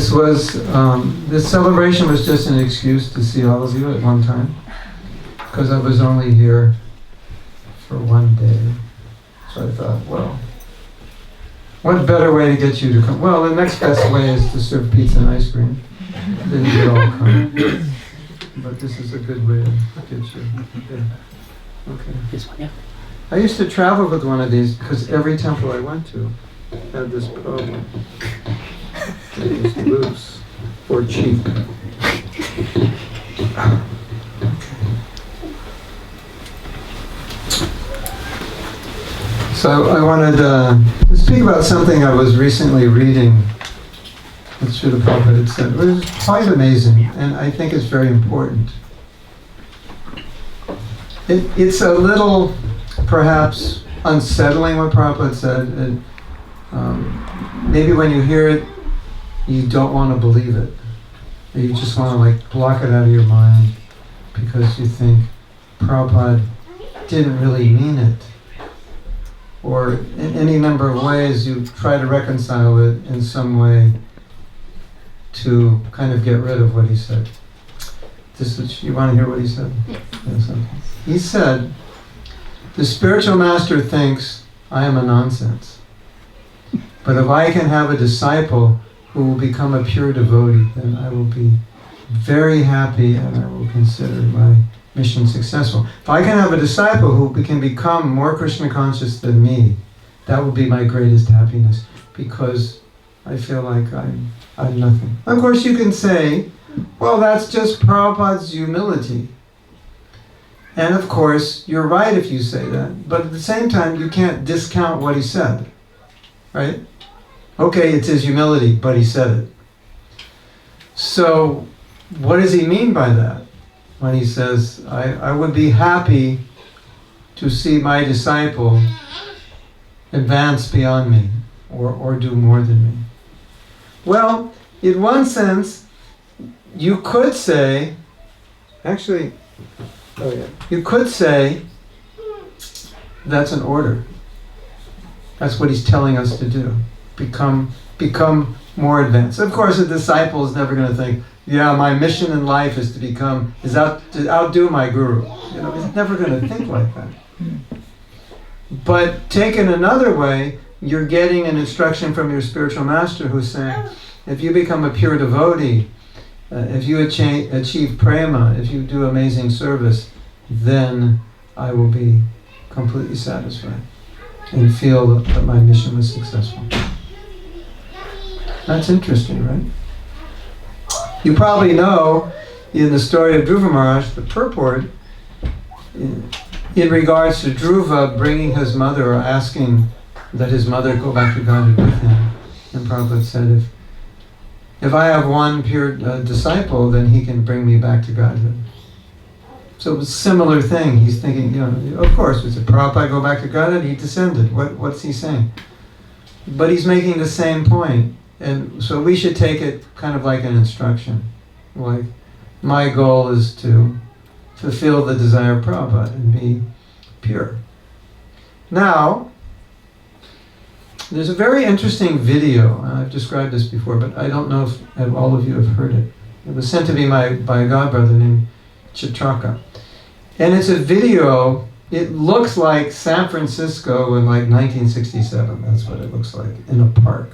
This celebration was just an excuse to see all of you at one time, because I was only here for one day. So I thought, well, what better way to get you to come? Well, the next best way is to serve pizza and ice cream. Then you would all come. But this is a good way to get you. Okay. This one, yeah. I used to travel with one of these because every temple I went to had this problem. It was loose or cheap. So I wanted to speak about something I was recently reading that Srila Prabhupada had said. It was quite amazing, and I think it's very important. It's a little, perhaps, unsettling what Prabhupada said. Maybe when you hear it, you don't want to believe it. Or you just want to block it out of your mind because you think Prabhupada didn't really mean it. Or in any number of ways you try to reconcile it in some way to kind of get rid of what he said. You want to hear what he said? Yes, okay. He said, the spiritual master thinks I am a nonsense. But if I can have a disciple who will become a pure devotee, then I will be very happy and I will consider my mission successful. If I can have a disciple who can become more Krishna conscious than me, that will be my greatest happiness, because I feel like I'm nothing. Of course you can say, well, that's just Prabhupada's humility. And of course, you're right if you say that, but at the same time, you can't discount what he said, right? Okay, it's his humility, but he said it. So, what does he mean by that? When he says, I would be happy to see my disciple advance beyond me, or do more than me. Well, in one sense, you could say, you could say that's an order. That's what he's telling us to do. Become more advanced. Of course, a disciple is never going to think, yeah, my mission in life is to outdo my guru. He's never going to think like that. But taken another way, you're getting an instruction from your spiritual master who's saying, if you become a pure devotee, if you achieve prema, if you do amazing service, then I will be completely satisfied and feel that my mission was successful. That's interesting, right? You probably know in the story of Dhruva Maharaj, the purport, in regards to Dhruva bringing his mother, or asking that his mother go back to Godhead with him. And Prabhupada said, if I have one pure disciple, then he can bring me back to Godhead. So it was a similar thing. He's thinking, of course, if Prabhupada go back to Godhead, he descended. What's he saying? But he's making the same point. And so we should take it kind of like an instruction. Like, my goal is to fulfill the desire of Prabhupada and be pure. Now, there's a very interesting video. I've described this before, but I don't know if all of you have heard it. It was sent to me by a godbrother named Chitraka. And it's a video, it looks like San Francisco in 1967. That's what it looks like, in a park.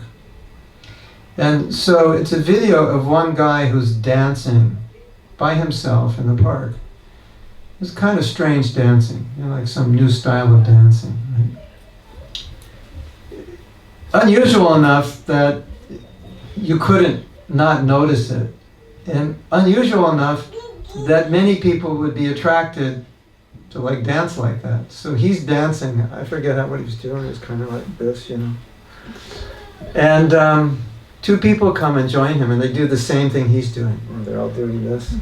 And so it's a video of one guy who's dancing by himself in the park. It's kind of strange dancing, like some new style of dancing. Right? Unusual enough that you couldn't not notice it. And unusual enough that many people would be attracted to dance like that. So he's dancing, I forget what he was doing, it was kind of like this, And two people come and join him, and they do the same thing he's doing. And they're all doing this.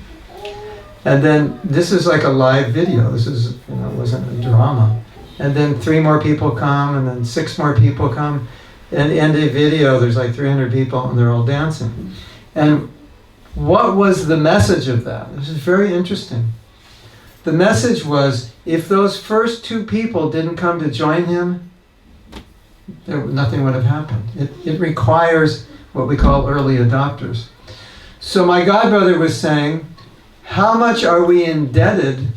And then this is like a live video. This is, it wasn't a drama. And then 3 more people come, and then 6 more people come. And in the video, there's 300 people, and they're all dancing. And what was the message of that? This is very interesting. The message was, if those first 2 people didn't come to join him, nothing would have happened. It requires what we call early adopters. So my godbrother was saying, how much are we indebted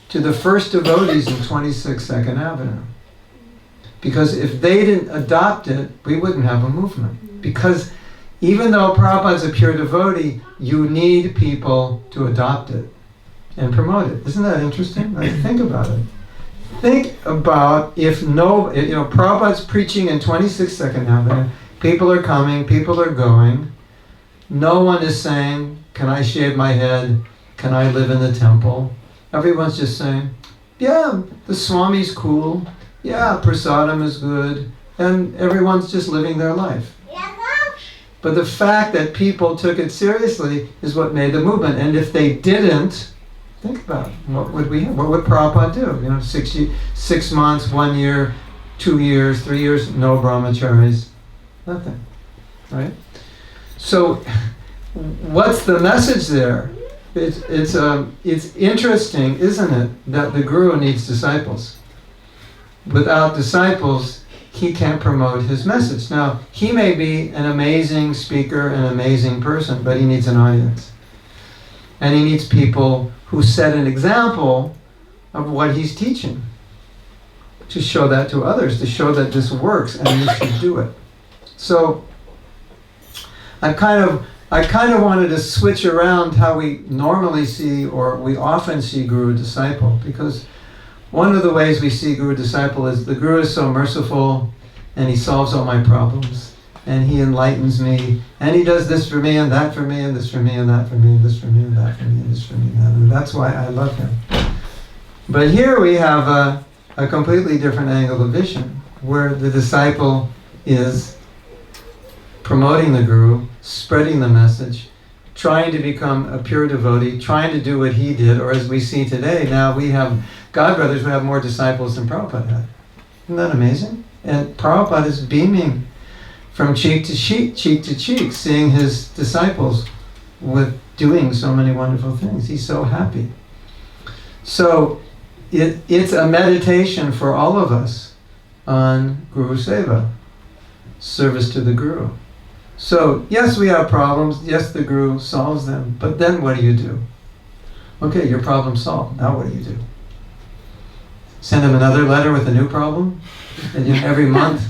to the first devotees in 26 Second Avenue? Because if they didn't adopt it, we wouldn't have a movement. Because even though Prabhupada's a pure devotee, you need people to adopt it and promote it. Isn't that interesting? Like, think about it. Think about if Prabhupada's preaching in 26 Second Avenue, people are coming, people are going. No one is saying, can I shave my head? Can I live in the temple? Everyone's just saying, yeah, the Swami's cool. Yeah, prasadam is good. And everyone's just living their life. But the fact that people took it seriously is what made the movement. And if they didn't, think about it. What would Prabhupada do? 6 months, 1 year, 2 years, 3 years, no brahmacharis, nothing, right? So, what's the message there? It's interesting, isn't it, that the guru needs disciples. Without disciples, he can't promote his message. Now, he may be an amazing speaker, an amazing person, but he needs an audience. And he needs people who set an example of what he's teaching, to show that to others, to show that this works and you should do it. So, I kind of wanted to switch around how we normally see, or we often see guru disciple, because one of the ways we see guru disciple is the guru is so merciful and he solves all my problems and he enlightens me and he does this for me and that for me and this for me and that for me and this for me and that for me and this for me and that, and that's why I love him. But here we have a completely different angle of vision, where the disciple is promoting the guru, spreading the message, trying to become a pure devotee, trying to do what he did, or as we see today, now we have godbrothers who have more disciples than Prabhupada had. Isn't that amazing? And Prabhupada is beaming from cheek to cheek, seeing his disciples with doing so many wonderful things. He's so happy. So it's a meditation for all of us on Guru Seva, service to the Guru. So, yes, we have problems. Yes, the Guru solves them. But then what do? Okay, your problem solved. Now what do? Send him another letter with a new problem? And every month,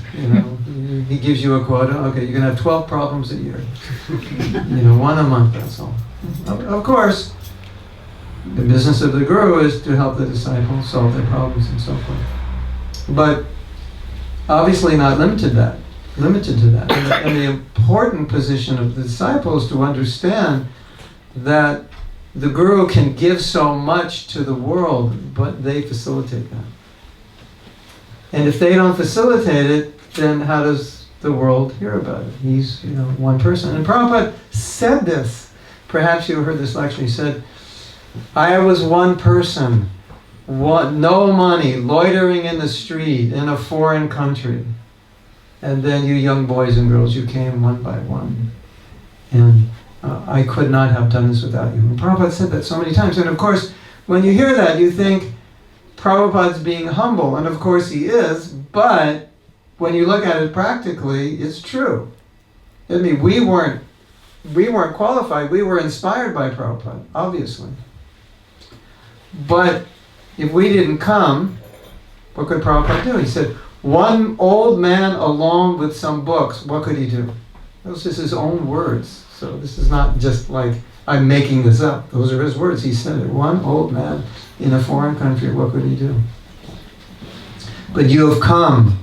he gives you a quota. Okay, you're going to have 12 problems a year. One a month, that's all. Of course, the business of the Guru is to help the disciples solve their problems and so forth. But obviously not limited to that. And the important position of the disciple is to understand that the Guru can give so much to the world, but they facilitate that. And if they don't facilitate it, then how does the world hear about it? He's, one person. And Prabhupada said this. Perhaps you heard this lecture. He said, I was one person, no money, loitering in the street in a foreign country. And then you young boys and girls, you came one by one. And I could not have done this without you. And Prabhupada said that so many times. And of course, when you hear that, you think Prabhupada's being humble. And of course he is. But when you look at it practically, it's true. I mean, we weren't qualified. We were inspired by Prabhupada, obviously. But if we didn't come, what could Prabhupada do? He said, one old man alone with some books, what could he do? Those are just his own words. So this is not just like I'm making this up. Those are his words. He said it. One old man in a foreign country, what could he do? But you have come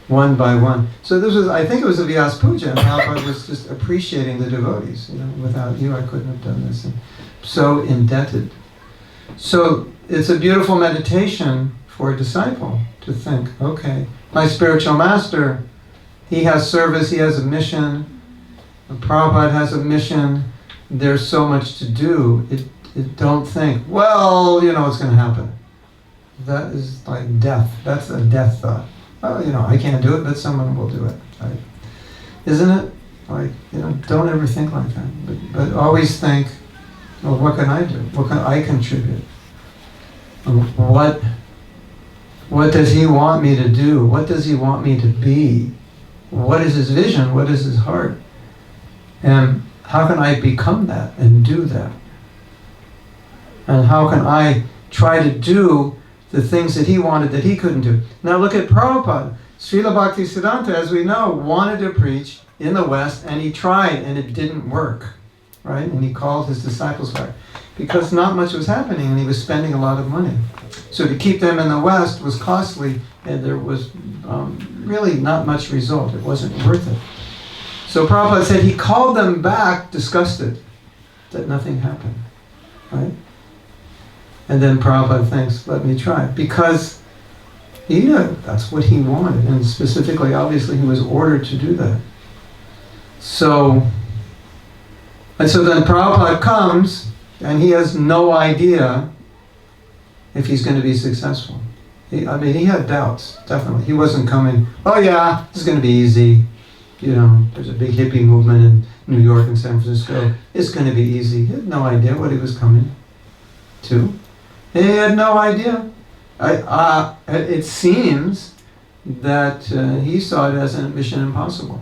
one by one. So this was, I think it was a Vyasa Puja, and Prabhupada was just appreciating the devotees. Without you, I couldn't have done this. And so indebted. So it's a beautiful meditation for a disciple to think, okay, my spiritual master, he has service, he has a mission. Prabhupada has a mission. There's so much to do. Don't think, well, what's going to happen. That is like death. That's a death thought. Oh, I can't do it, but someone will do it. Right? Isn't it? Like, don't ever think like that. But always think, well, what can I do? What can I contribute? What does he want me to do? What does he want me to be? What is his vision? What is his heart? And how can I become that and do that? And how can I try to do the things that he wanted that he couldn't do? Now look at Prabhupada. Srila Bhaktisiddhanta, as we know, wanted to preach in the West, and he tried, and it didn't work, right? And he called his disciples back because not much was happening, and he was spending a lot of money. So to keep them in the West was costly, and there was really not much result. It wasn't worth it. So Prabhupada said he called them back disgusted that nothing happened, right? And then Prabhupada thinks, let me try. Because he knew that's what he wanted. And specifically, obviously, he was ordered to do that. So then Prabhupada comes, and he has no idea if he's going to be successful. He had doubts, definitely. He wasn't coming, oh yeah, this is going to be easy. You know, there's a big hippie movement in New York and San Francisco. It's going to be easy. He had no idea what he was coming to. He had no idea. It seems that he saw it as a mission impossible.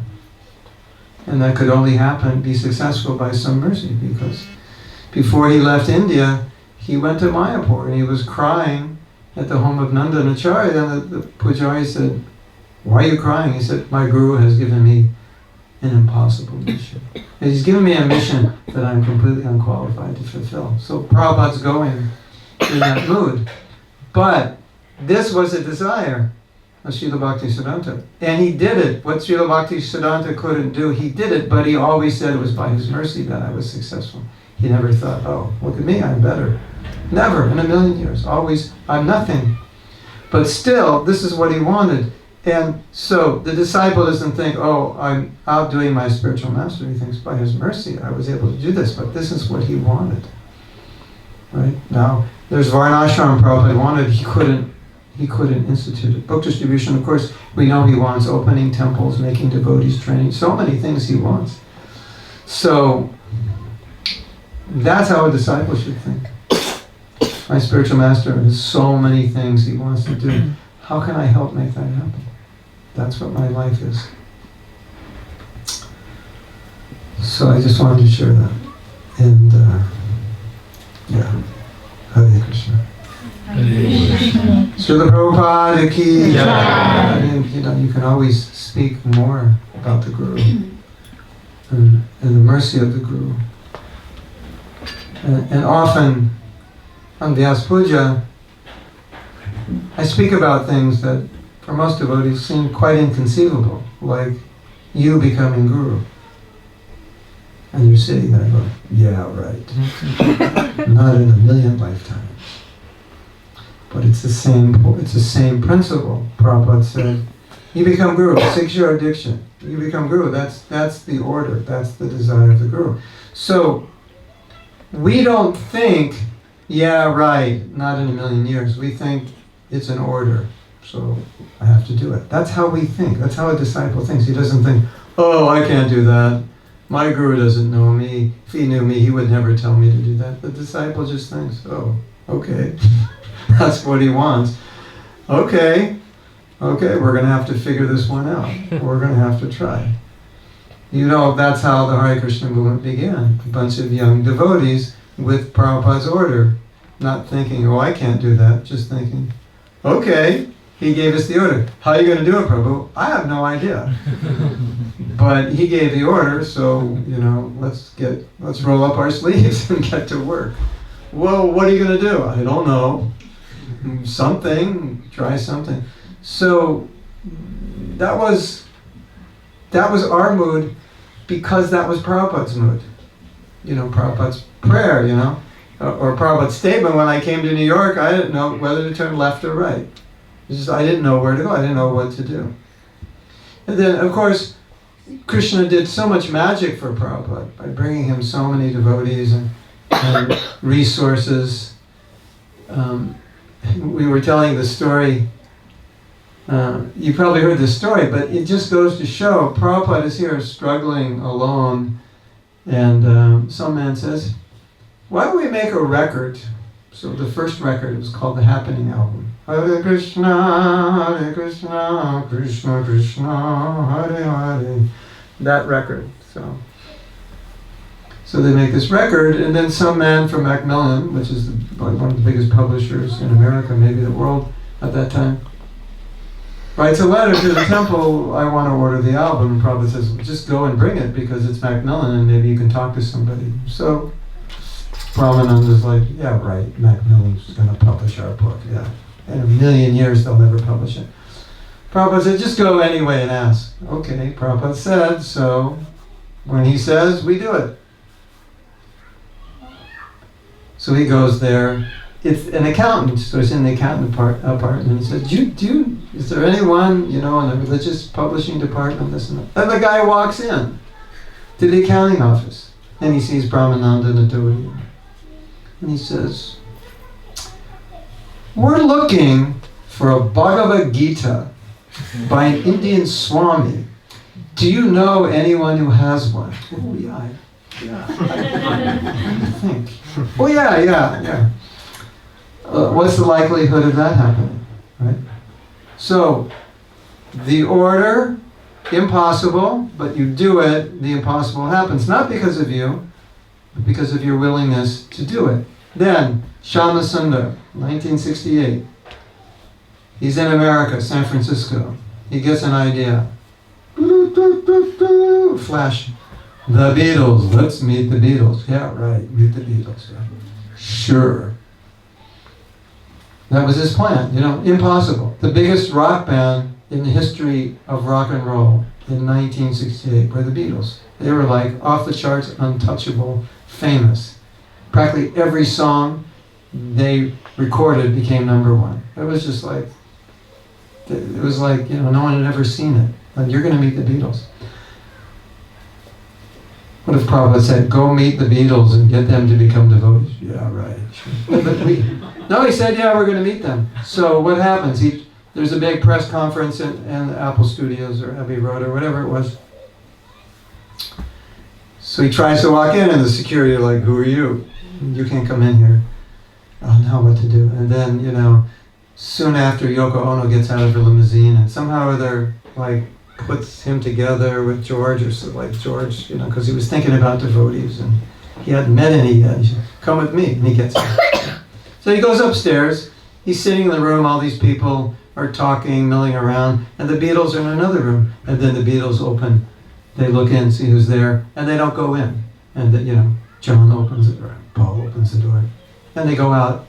And that could only be successful by some mercy, because before he left India, he went to Mayapur and he was crying at the home of Nanda and Acharya, and the Pujari said, why are you crying? He said, my guru has given me an impossible mission. And he's given me a mission that I'm completely unqualified to fulfill. So Prabhupada's going in that mood. But this was a desire of Srila Bhaktisiddhanta. And he did it. What Srila Bhaktisiddhanta couldn't do, he did it, but he always said it was by his mercy that I was successful. He never thought, oh, look at me, I'm better. Never in a million years. Always, I'm nothing. But still, this is what he wanted. And so the disciple doesn't think, oh, I'm outdoing my spiritual master. He thinks, by his mercy, I was able to do this, but this is what he wanted. Right? Now, there's Varnashram Prabhupada wanted, he couldn't institute it. Book distribution, of course, we know he wants opening temples, making devotees, training, so many things he wants. So, that's how a disciple should think. My spiritual master has so many things he wants to do. How can I help make that happen? That's what my life is. So I just wanted to share that. And yeah, Hare Krishna. Srila Prabhupada ki jai. And you can always speak more about the Guru and the mercy of the Guru. And often on Vyasa Puja, I speak about things that for most devotees seem quite inconceivable, like you becoming Guru. And you're sitting there going, yeah, right. Not in a million lifetimes. But it's the same principle. Prabhupada said, you become Guru, 6-year addiction. You become Guru, that's the order, that's the desire of the Guru. So, we don't think, yeah, right, not in a million years. We think it's an order, so I have to do it. That's how we think. That's how a disciple thinks. He doesn't think, oh, I can't do that. My Guru doesn't know me. If he knew me, he would never tell me to do that. The disciple just thinks, oh, okay. That's what he wants. Okay, we're going to have to figure this one out. We're going to have to try. You know, that's how the Hare Krishna movement began. A bunch of young devotees with Prabhupada's order. Not thinking, oh, I can't do that. Just thinking, okay, he gave us the order. How are you going to do it, Prabhu? I have no idea. But he gave the order, so, let's roll up our sleeves and get to work. Well, what are you going to do? I don't know. Try something. So that was our mood, because that was Prabhupada's mood. Prabhupada's prayer, or Prabhupada's statement. When I came to New York, I didn't know whether to turn left or right. I didn't know where to go. I didn't know what to do. And then, of course, Krishna did so much magic for Prabhupada by bringing him so many devotees and resources. We were telling the story. You probably heard this story, but it just goes to show Prabhupada is here struggling alone, and some man says, why don't we make a record? So the first record was called the Happening Album. Hare Krishna, Krishna Krishna, Hare Hare. That record. So So they make this record, and then some man from Macmillan, which is one of the biggest publishers in America, maybe the world at that time, writes a letter to the temple, I want to order the album. And Prabhupada says, well, just go and bring it because it's Macmillan and maybe you can talk to somebody. So Brahmananda's like, yeah, right, Macmillan's going to publish our book, yeah. In a million years they'll never publish it. Prabhupada said, just go anyway and ask. Okay, Prabhupada said, so when he says, we do it. So he goes there. It's an accountant, so he's in the accountant apartment. He says, is there anyone, in the religious publishing department, this and that? And the guy walks in to the accounting office, and he sees Brahmananda and the devotee. And he says, we're looking for a Bhagavad Gita by an Indian Swami. Do you know anyone who has one? Oh, yeah. I think. Oh, yeah. What's the likelihood of that happening, right? So, the order, impossible, but you do it, the impossible happens. Not because of you, but because of your willingness to do it. Then, Shama Sundar, 1968. He's in America, San Francisco. He gets an idea. Flash. The Beatles, let's meet the Beatles. Yeah, right, meet the Beatles. Yeah. Sure. That was his plan, impossible. The biggest rock band in the history of rock and roll in 1968 were the Beatles. They were like off the charts, untouchable, famous. Practically every song they recorded became number one. It was just like, no one had ever seen it. Like, you're going to meet the Beatles. What if Prabhupada said, go meet the Beatles and get them to become devotees? Yeah, right. Sure. No, he said, yeah, we're going to meet them. So what happens? There's a big press conference in Apple Studios or Abbey Road or whatever it was. So he tries to walk in and the security are like, who are you? You can't come in here. Oh, now what to do? And then, soon after Yoko Ono gets out of her limousine and somehow or other, puts him together with George, or so, George, because he was thinking about devotees and he hadn't met any yet. He said, come with me, and he gets it. So he goes upstairs, he's sitting in the room, all these people are talking, milling around, and the Beatles are in another room. And then the Beatles open, they look in, see who's there, and they don't go in. And John opens the door, Paul opens the door, and they go out,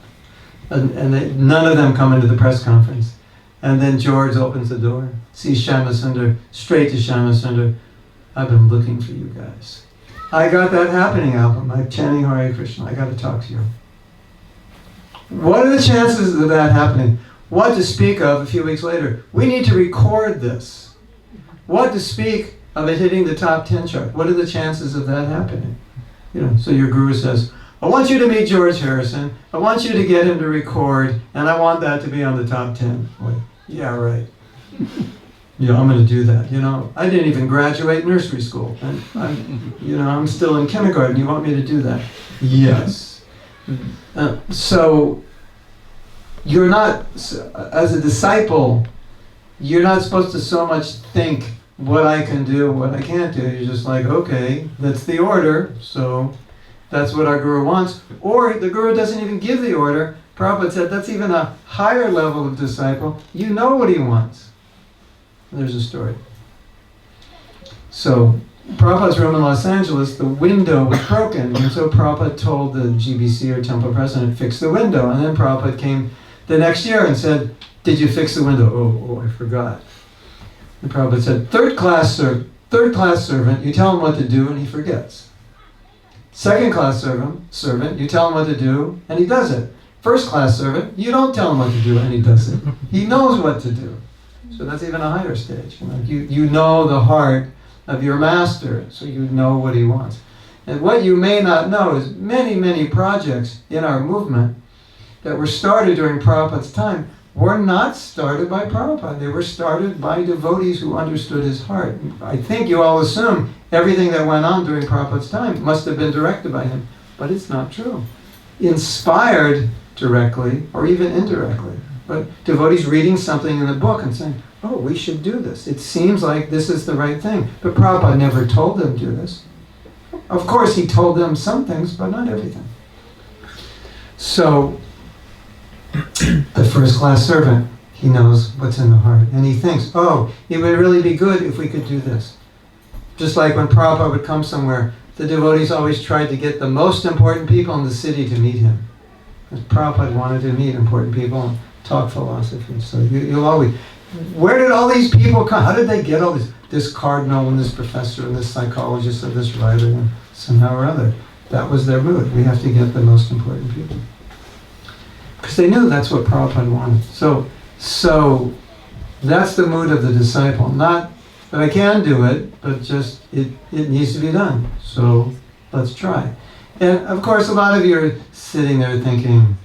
and none of them come into the press conference. And then George opens the door, sees Shama Sundar, straight to Shama Sundar. I've been looking for you guys. I got that happening album. I'm chanting Hare Krishna. I got to talk to you. What are the chances of that happening? What to speak of a few weeks later? We need to record this. What to speak of it hitting the top 10 chart? What are the chances of that happening? So your guru says, I want you to meet George Harrison. I want you to get him to record, and I want that to be on the top 10. Like, yeah, right. I'm going to do that. I didn't even graduate nursery school, and I'm still in kindergarten. You want me to do that? Yes. So you're not, as a disciple, you're not supposed to so much think what I can do, what I can't do. You're just like, okay, that's the order, so that's what our guru wants. Or the guru doesn't even give the order. Prabhupada said that's even a higher level of disciple. You know what he wants. And there's a story. So Prabhupada's room in Los Angeles, the window was broken. And so Prabhupada told the GBC or temple president, fix the window. And then Prabhupada came the next year and said, did you fix the window? Oh, I forgot. And Prabhupada said, third class servant, you tell him what to do and he forgets. Second class servant, you tell him what to do and he does it. First class servant, you don't tell him what to do and he does it. He knows what to do. So that's even a higher stage. You know the heart of your master, so you know what he wants. And what you may not know is many, many projects in our movement that were started during Prabhupada's time were not started by Prabhupada. They were started by devotees who understood his heart. I think you all assume everything that went on during Prabhupada's time must have been directed by him, but it's not true. Inspired directly or even indirectly. But devotees reading something in the book and saying, oh, we should do this. It seems like this is the right thing. But Prabhupada never told them to do this. Of course, he told them some things, but not everything. So, the first-class servant, he knows what's in the heart. And he thinks, oh, it would really be good if we could do this. Just like when Prabhupada would come somewhere, the devotees always tried to get the most important people in the city to meet him. Because Prabhupada wanted to meet important people and talk philosophy. So you'll always, where did all these people come? How did they get all this cardinal and this professor and this psychologist and this writer and somehow or other? That was their mood. We have to get the most important people. Because they knew that's what Prabhupada wanted. So that's the mood of the disciple. Not that I can do it, but just it needs to be done. So let's try. And of course, a lot of you are sitting there thinking,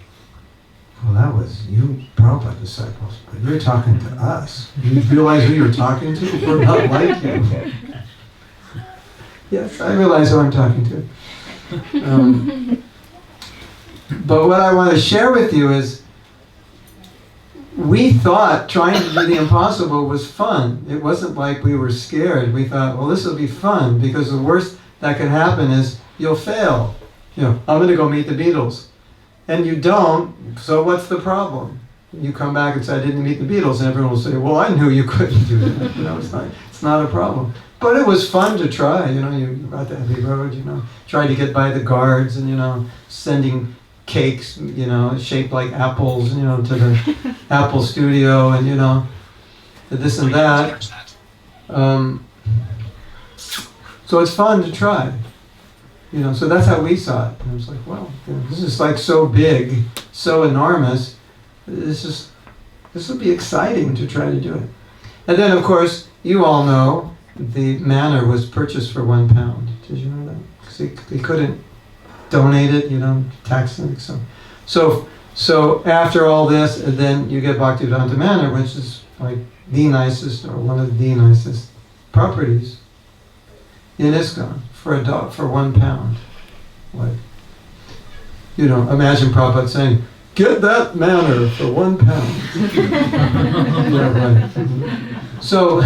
well, that was you, Prabhupada disciples, but you're talking to us. You realize who you're talking to? We're not like you. Yes, I realize who I'm talking to. But what I want to share with you is, we thought trying to do the impossible was fun. It wasn't like we were scared. We thought, well, this will be fun, because the worst that can happen is you'll fail. You know, I'm going to go meet the Beatles. And you don't, so what's the problem? You come back and say, I didn't meet the Beatles, and everyone will say, well, I knew you couldn't do that. You know, it's not a problem. But it was fun to try. You know, you got the heavy road, you know, tried to get by the guards and, you know, sending cakes, you know, shaped like apples, you know, to the Apple studio, and, you know, this and that. So it's fun to try. You know, so that's how we saw it. And I was like, well, you know, this is like so big, so enormous. This will be exciting to try to do it. And then, of course, you all know the manor was purchased for £1. Did you know that? Because they couldn't donate it, you know, tax it. So after all this, and then you get Bhaktivedanta Manor, which is like the nicest, or one of the nicest properties in ISKCON. For £1. Like, you know, imagine Prabhupada saying, get that manor for £1. Yeah, right. So,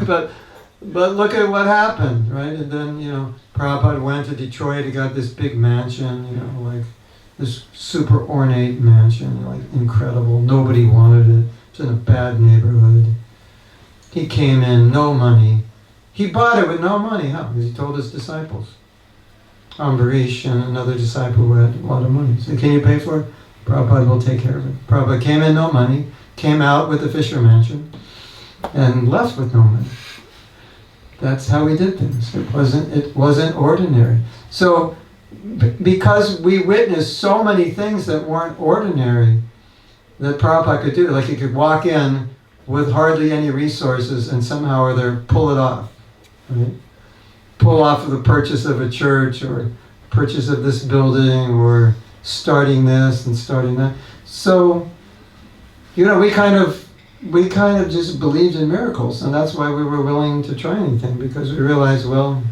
but look at what happened, right? And then, you know, Prabhupada went to Detroit. He got this big mansion, you know, like this super ornate mansion, like incredible. Nobody wanted it. It's in a bad neighborhood. He came in, no money. He bought it with no money. How? Because he told his disciples. Ambarish and another disciple who had a lot of money. So can you pay for it? Prabhupada will take care of it. Prabhupada came in no money, came out with the Fisher Mansion, and left with no money. That's how we did things. It wasn't ordinary. So because we witnessed so many things that weren't ordinary, that Prabhupada could do, like he could walk in with hardly any resources and somehow or other pull it off. Right? Pull off of the purchase of a church, or purchase of this building, or starting this and starting that. So, you know, we kind of just believed in miracles, and that's why we were willing to try anything, because we realized, well,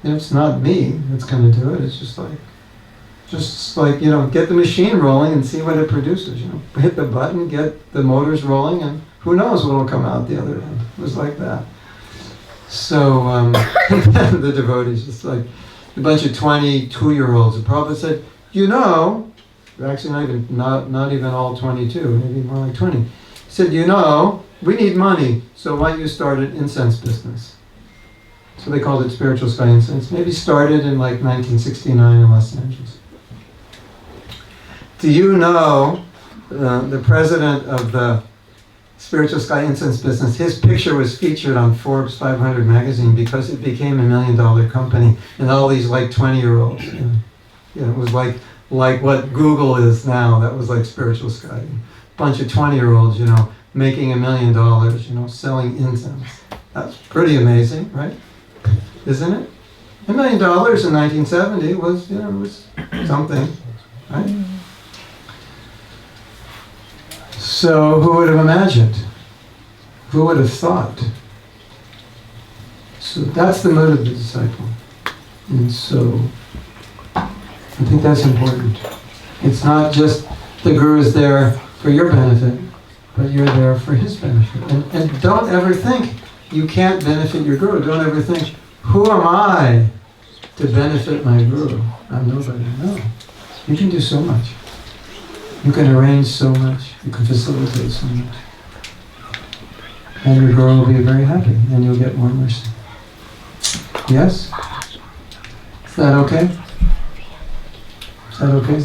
you know, it's not me that's going to do it. It's just like, you know, get the machine rolling and see what it produces. You know, hit the button, get the motors rolling, and who knows what will come out the other end. It was like that. So the devotees, just like a bunch of 22-year-olds. And Prabhupada said, you know, actually not even all 22, maybe more like 20. He said, you know, we need money, so why don't you start an incense business? So they called it Spiritual Sky Incense. Maybe started in like 1969 in Los Angeles. Do you know the president of the Spiritual Sky Incense business, his picture was featured on Forbes 500 magazine because it became $1 million company, and all these like 20-year-olds. You know, it was like what Google is now. That was like Spiritual Sky. A bunch of 20-year-olds, you know, making $1 million, you know, selling incense. That's pretty amazing, right? Isn't it? $1 million in 1970 was, you know, was something, right? So who would have imagined? Who would have thought? So that's the mood of the disciple. And so I think that's important. It's not just the guru is there for your benefit, but you're there for his benefit. And don't ever think you can't benefit your guru. Don't ever think, who am I to benefit my guru? I'm nobody. No. You can do so much. You can arrange so much. You can facilitate so much. And your guru will be very happy, and you'll get more mercy. Yes? Is that okay? Is that okay?